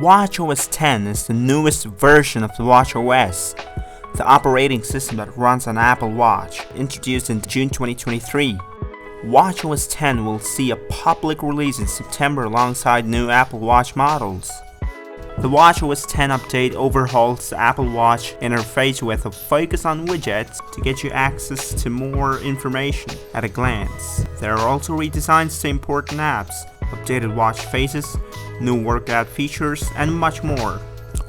WatchOS 10 is the newest version of the WatchOS, the operating system that runs on Apple Watch, introduced in June 2023. WatchOS 10 will see a public release in September alongside new Apple Watch models. The WatchOS 10 update overhauls the Apple Watch interface with a focus on widgets to get you access to more information at a glance. There are also redesigns to important apps, updated watch faces, new workout features, and much more.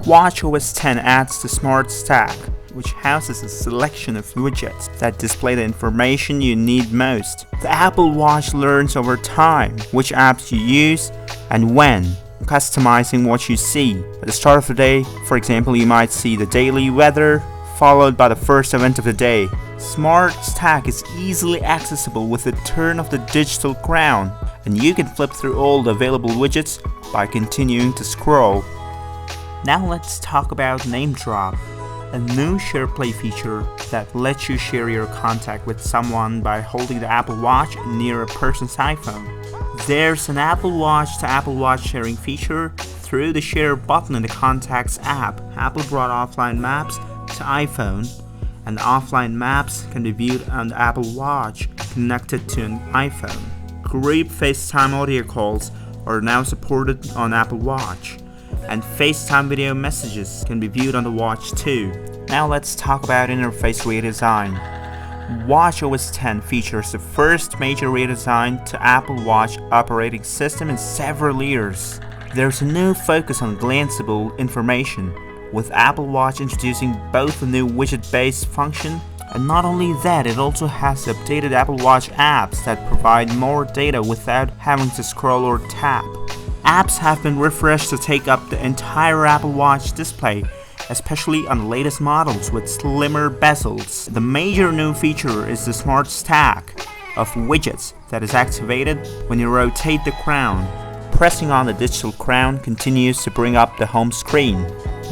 WatchOS 10 adds the Smart Stack, which houses a selection of widgets that display the information you need most. The Apple Watch learns over time which apps you use and when, customizing what you see. At the start of the day, for example, you might see the daily weather, followed by the first event of the day. Smart Stack is easily accessible with the turn of the digital crown, and you can flip through all the available widgets by continuing to scroll. Now let's talk about Name Drop, a new SharePlay feature that lets you share your contact with someone by holding the Apple Watch near a person's iPhone. There's an Apple Watch to Apple Watch sharing feature through the Share button in the Contacts app. Apple brought offline maps to iPhone, and offline maps can be viewed on the Apple Watch connected to an iPhone. Group FaceTime audio calls are now supported on Apple Watch, and FaceTime video messages can be viewed on the Watch too. Now let's talk about interface redesign. WatchOS 10 features the first major redesign to Apple Watch operating system in several years. There's a new focus on glanceable information, with Apple Watch introducing both a new widget-based function, and not only that, it also has updated Apple Watch apps that provide more data without having to scroll or tap. Apps have been refreshed to take up the entire Apple Watch display, especially on the latest models with slimmer bezels. The major new feature is the Smart Stack of widgets that is activated when you rotate the crown. Pressing on the digital crown continues to bring up the home screen,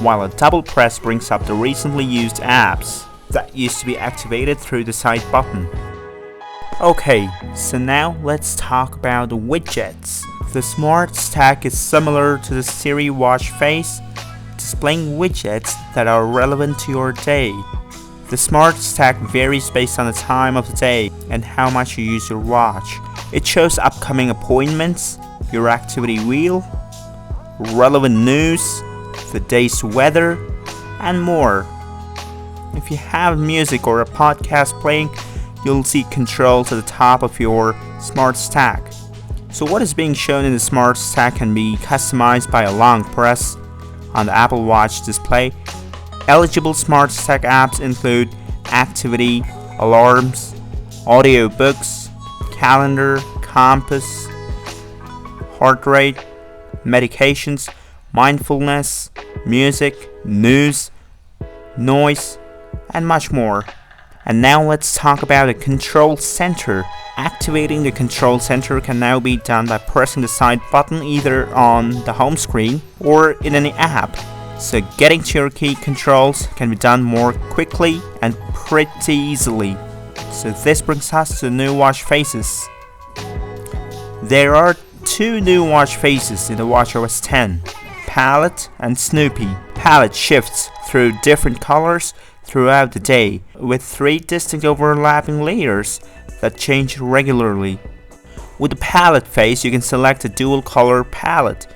while a double press brings up the recently used apps that used to be activated through the side button. Okay, so now let's talk about the widgets. The Smart Stack is similar to the Siri watch face, displaying widgets that are relevant to your day. The Smart Stack varies based on the time of the day and how much you use your watch. It shows upcoming appointments, your activity wheel, relevant news, the day's weather, and more. If you have music or a podcast playing, you'll see controls at the top of your Smart Stack. So what is being shown in the Smart Stack can be customized by a long press on the Apple Watch display. Eligible Smart Stack apps include activity, alarms, audiobooks, calendar, compass, heart rate, medications, mindfulness, music, news, noise, and much more. And now let's talk about the Control Center. Activating the Control Center can now be done by pressing the side button either on the home screen or in any app. So getting to your key controls can be done more quickly and pretty easily. So this brings us to new watch faces. There are two new watch faces in the WatchOS 10, Palette and Snoopy. Palette shifts through different colors throughout the day, with 3 distinct overlapping layers that change regularly. With the palette face, you can select a dual color palette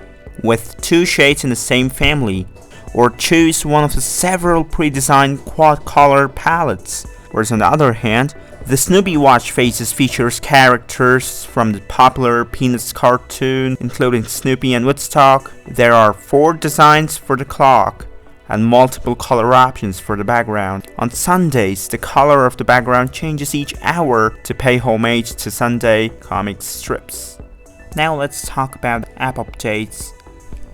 with 2 shades in the same family, or choose one of the several pre-designed quad color palettes. Whereas on the other hand, the Snoopy watch faces features characters from the popular Peanuts cartoon, including Snoopy and Woodstock. There are 4 designs for the clock and multiple color options for the background. On Sundays, the color of the background changes each hour to pay homage to Sunday comic strips. Now let's talk about app updates.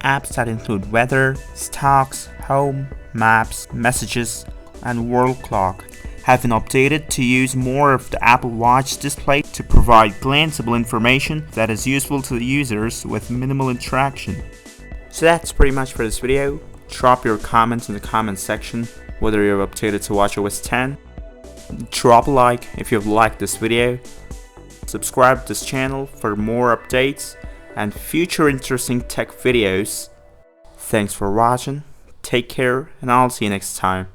Apps that include weather, stocks, home, maps, messages, and world clock have been updated to use more of the Apple Watch display to provide glanceable information that is useful to the users with minimal interaction. So that's pretty much for this video. Drop your comments in the comments section whether you've updated to WatchOS 10. Drop a like if you've liked this video. Subscribe to this channel for more updates and future interesting tech videos. Thanks for watching, take care, and I'll see you next time.